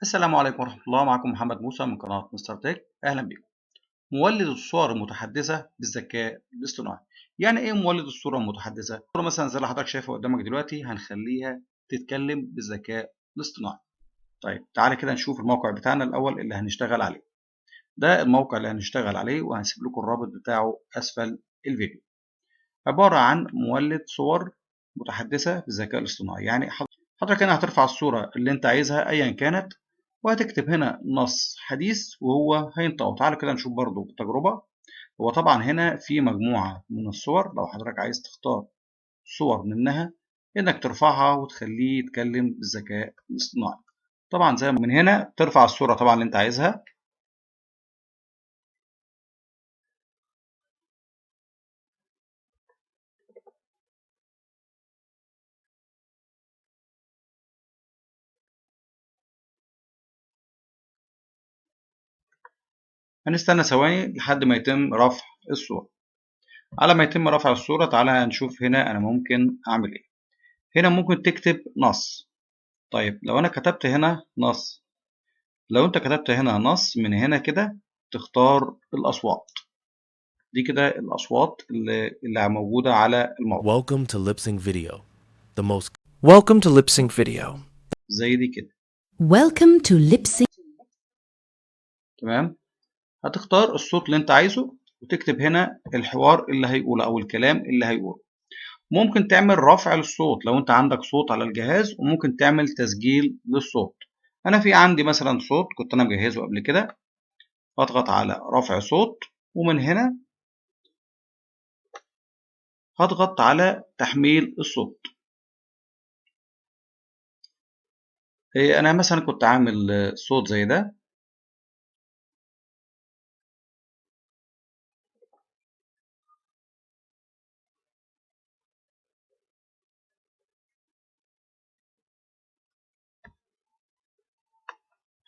السلام عليكم ورحمة الله. معكم محمد موسى من قناة مستر تك. أهلا بكم. مولد الصور المتحدثة بالذكاء الاصطناعي. يعني إيه مولد الصورة المتحدثة؟ الصورة مثلا زي اللي حضرتك شايفها قدامك دلوقتي هنخليها تتكلم بالذكاء الاصطناعي. طيب تعالى كده نشوف الموقع بتاعنا الأول اللي هنشتغل عليه. ده الموقع اللي هنشتغل عليه وهنسيب لكم الرابط بتاعه أسفل الفيديو. عبارة عن مولد صور متحدثة بالذكاء الاصطناعي. يعني حضرتك هنا هترفع الصورة اللي أنت عايزها أيا كانت، وهتكتب هنا نص حديث وهو هينطقه. تعالوا كده نشوف برضو بالتجربة. هو طبعا هنا في مجموعة من الصور، لو حضرتك عايز تختار صور منها إنك ترفعها وتخليه يتكلم بالذكاء الاصطناعي. طبعا زي من هنا ترفع الصورة طبعا اللي أنت عايزها. هنستنى ثواني لحد ما يتم رفع الصورة. على ما يتم رفع الصورة تعالى نشوف هنا أنا ممكن أعمل إيه. هنا ممكن تكتب نص. طيب لو أنا كتبت هنا نص، لو أنت كتبت هنا نص من هنا كده تختار الأصوات دي كده، الأصوات اللي موجودة على الموقع. Welcome to LipSync Video, Welcome to LipSync Video. زي دي كده. Welcome to LipSync. تمام. هتختار الصوت اللي أنت عايزه وتكتب هنا الحوار اللي هيقوله أو الكلام اللي هيقوله. ممكن تعمل رفع للصوت لو أنت عندك صوت على الجهاز، وممكن تعمل تسجيل للصوت. أنا في عندي مثلا صوت كنت أنا مجهزه قبل كده. هضغط على رفع صوت، ومن هنا هضغط على تحميل الصوت. أنا مثلا كنت عامل صوت زي ده.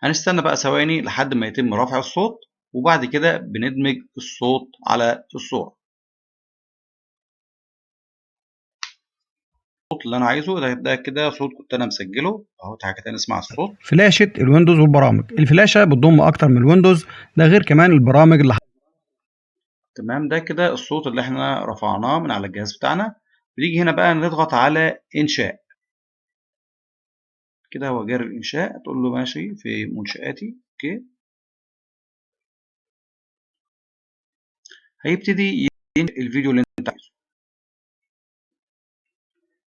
هنستنى بقى ثواني لحد ما يتم رفع الصوت، وبعد كده بندمج الصوت على الصورة. الصوت اللي أنا عايزه ده كده صوت كنت أنا مسجله أهو. تعالى كده نسمع الصوت. فلاشة الويندوز والبرامج. الفلاشة بتضم أكتر من الويندوز، ده غير كمان البرامج اللي تمام. ده كده الصوت اللي احنا رفعناه من على الجهاز بتاعنا. بنيجي هنا بقى نضغط على إنشاء. كده هو جاري الإنشاء، تقول له ماشي في منشآتي. أوكي. هيبتدي ينشئ الفيديو اللي أنت عايزه.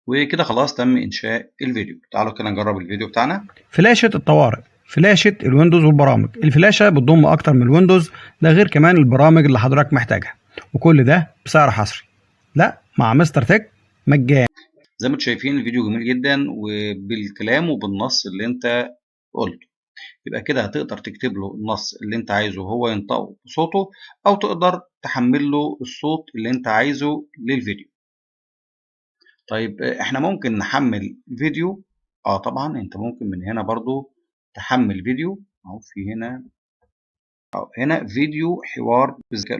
وكده خلاص تم إنشاء الفيديو. تعالوا كده نجرب الفيديو بتاعنا. فلاشة الطوارئ. فلاشة الويندوز والبرامج. الفلاشة بتضم أكتر من الويندوز، ده غير كمان البرامج اللي حضرتك محتاجها، وكل ده بسعر حصري. لا، مع مستر تك مجاني. زي ما انتم شايفين الفيديو جميل جدا وبالكلام وبالنص اللي انت قلته. يبقى كده هتقدر تكتب له النص اللي انت عايزه هو ينطقه بصوته، او تقدر تحمل له الصوت اللي انت عايزه للفيديو. طيب احنا ممكن نحمل فيديو. طبعا انت ممكن من هنا برضو تحمل فيديو. اهو في هنا، هنا فيديو حوار بالذكاء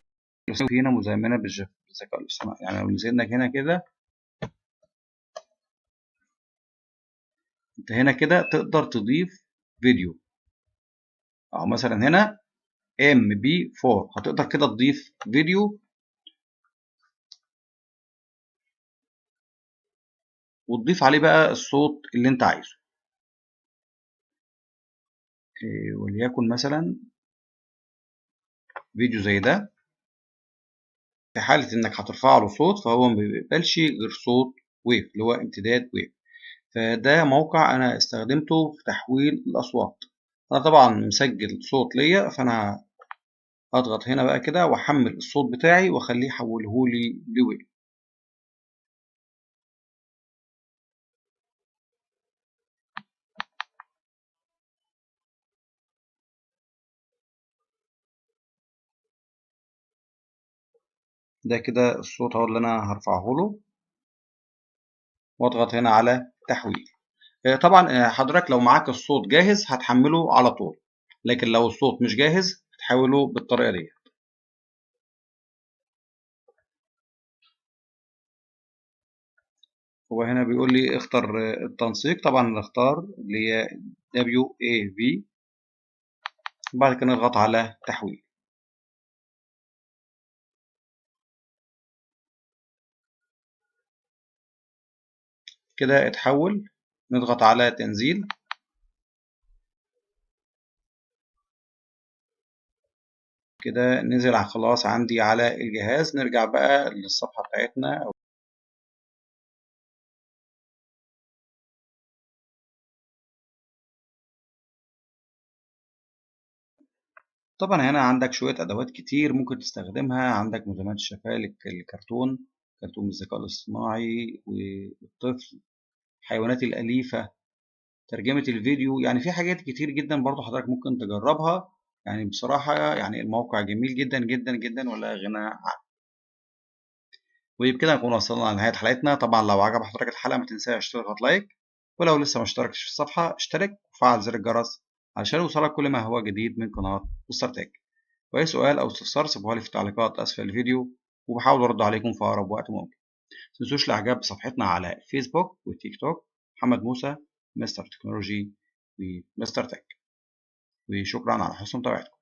الاصطناعي، في هنا مزامنه بالذكاء الاصطناعي. يعني لو نزلنا هنا كده، انت هنا كده تقدر تضيف فيديو. او مثلا هنا MP4 هتقدر كده تضيف فيديو وتضيف عليه بقى الصوت اللي انت عايزه. وليكن مثلا فيديو زي ده. في حالة انك هترفع له صوت فهو ما بيقبلش غير صوت ويف اللي هو امتداد ويف. فده موقع انا استخدمته في تحويل الاصوات. انا طبعا مسجل صوت ليا، فانا هضغط هنا بقى كده واحمل الصوت بتاعي واخليه يحوله لي لويف. ده كده الصوت اهو اللي انا هرفعه له، واضغط هنا على تحويل. طبعا حضرتك لو معاك الصوت جاهز هتحمله على طول، لكن لو الصوت مش جاهز هتحوله بالطريقة دي. هو هنا بيقول لي اختر التنسيق. طبعا نختار اللي هي WAV. بعد كده نضغط على تحويل. كده اتحول. نضغط على تنزيل. كده نزل خلاص عندي على الجهاز. نرجع بقى للصفحة بتاعتنا. طبعا هنا عندك شوية أدوات كتير ممكن تستخدمها. عندك ملزمات الشفاء للكرتون، كرتون بالذكاء الاصطناعي والطفل، الحيوانات الأليفة، ترجمة الفيديو. يعني في حاجات كتير جدا برضو حضرتك ممكن تجربها. يعني بصراحة يعني الموقع جميل جدا جدا جدا ولا غنى عنه. وبكده نكون وصلنا لنهاية حلقتنا. طبعا لو عجب حضرتك الحلقة ما تنساش تضغط لايك، ولو لسه ما اشتركتش في الصفحة اشترك وفعل زر الجرس علشان يوصلك كل ما هو جديد من قناة مستر تك. وأي سؤال أو استفسار سيبوها لي في التعليقات أسفل الفيديو، وبحاول أرد عليكم في أقرب وقت ممكن. متنسوش الإعجاب بصفحتنا على فيسبوك وتيك توك، محمد موسى، مستر تكنولوجي ومستر تك. وشكرا على حسن متابعتكم.